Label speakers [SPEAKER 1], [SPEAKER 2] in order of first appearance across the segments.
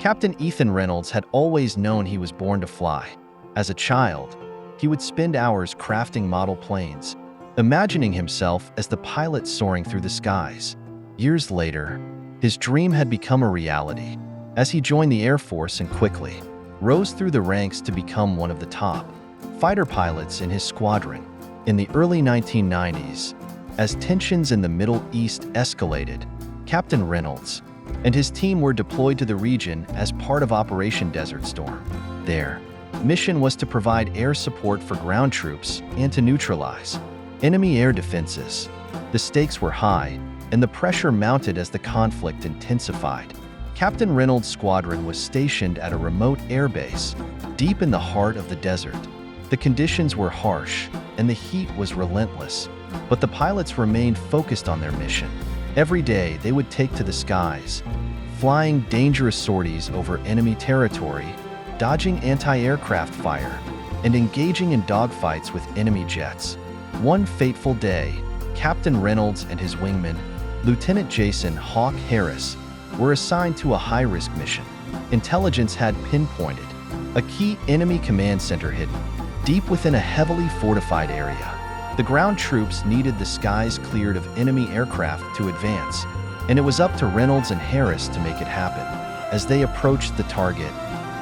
[SPEAKER 1] Captain Ethan Reynolds had always known he was born to fly. As a child, he would spend hours crafting model planes, imagining himself as the pilot soaring through the skies. Years later, his dream had become a reality as he joined the Air Force and quickly rose through the ranks to become one of the top fighter pilots in his squadron. In the early 1990s, as tensions in the Middle East escalated, Captain Reynolds and his team were deployed to the region as part of Operation Desert Storm. Their mission was to provide air support for ground troops and to neutralize enemy air defenses. The stakes were high, and the pressure mounted as the conflict intensified. Captain Reynolds' squadron was stationed at a remote airbase, deep in the heart of the desert. The conditions were harsh, and the heat was relentless, but the pilots remained focused on their mission. Every day, they would take to the skies, flying dangerous sorties over enemy territory, dodging anti-aircraft fire, and engaging in dogfights with enemy jets. One fateful day, Captain Reynolds and his wingman, Lieutenant Jason "Hawk" Harris, were assigned to a high-risk mission. Intelligence had pinpointed a key enemy command center hidden deep within a heavily fortified area. The ground troops needed the skies cleared of enemy aircraft to advance, and it was up to Reynolds and Harris to make it happen. As they approached the target,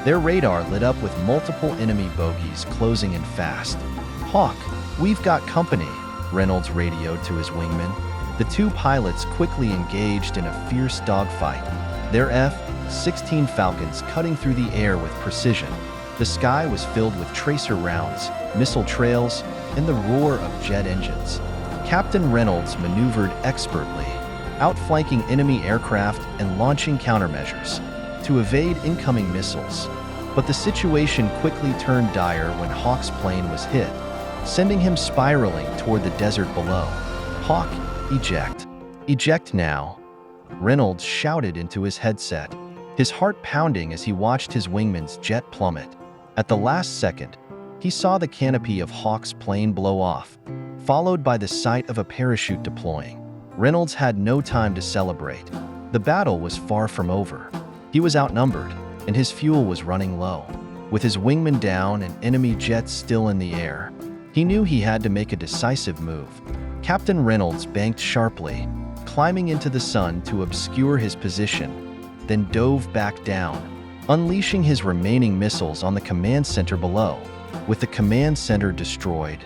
[SPEAKER 1] their radar lit up with multiple enemy bogies closing in fast. "Hawk, we've got company," Reynolds radioed to his wingman. The two pilots quickly engaged in a fierce dogfight, their F-16 Falcons cutting through the air with precision. The sky was filled with tracer rounds, missile trails, and the roar of jet engines. Captain Reynolds maneuvered expertly, outflanking enemy aircraft and launching countermeasures to evade incoming missiles. But the situation quickly turned dire when Hawk's plane was hit, sending him spiraling toward the desert below. "Hawk, eject. Eject now," Reynolds shouted into his headset, his heart pounding as he watched his wingman's jet plummet. At the last second, he saw the canopy of Hawk's plane blow off, followed by the sight of a parachute deploying. Reynolds had no time to celebrate. The battle was far from over. He was outnumbered, and his fuel was running low. With his wingman down and enemy jets still in the air, he knew he had to make a decisive move. Captain Reynolds banked sharply, climbing into the sun to obscure his position, then dove back down, unleashing his remaining missiles on the command center below. With the command center destroyed,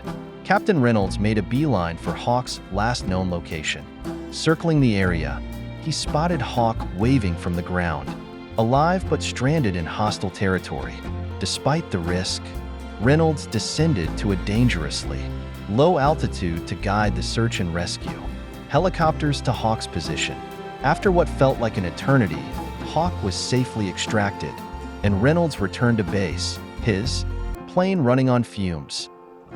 [SPEAKER 1] Captain Reynolds made a beeline for Hawk's last known location. Circling the area, he spotted Hawk waving from the ground, alive but stranded in hostile territory. Despite the risk, Reynolds descended to a dangerously low altitude to guide the search and rescue. Helicopters to Hawk's position. After what felt like an eternity, Hawk was safely extracted, and Reynolds returned to base, his plane running on fumes.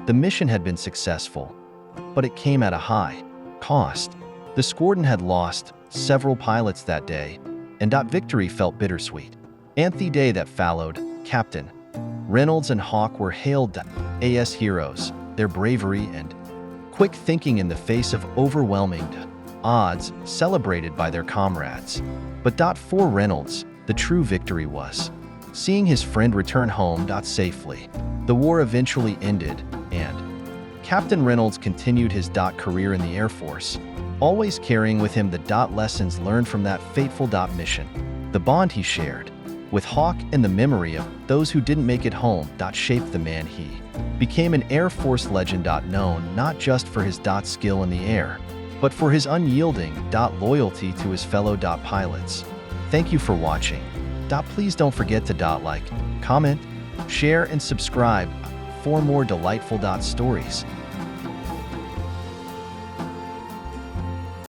[SPEAKER 1] The mission had been successful, but it came at a high cost. The squadron had lost several pilots that day, and that victory felt bittersweet. And the day that followed, Captain Reynolds and Hawk were hailed as heroes. Their bravery and quick thinking in the face of overwhelming odds celebrated by their comrades. But for Reynolds, the true victory was seeing his friend return home safely. The war eventually ended, and Captain Reynolds continued his career in the Air Force, always carrying with him the lessons learned from that fateful mission. The bond he shared with Hawk and the memory of those who didn't make it home shaped the man he became, an Air Force legend known not just for his skill in the air, but for his unyielding loyalty to his fellow pilots. Thank you for watching. Please don't forget to like, comment, share, and subscribe for more delightful stories.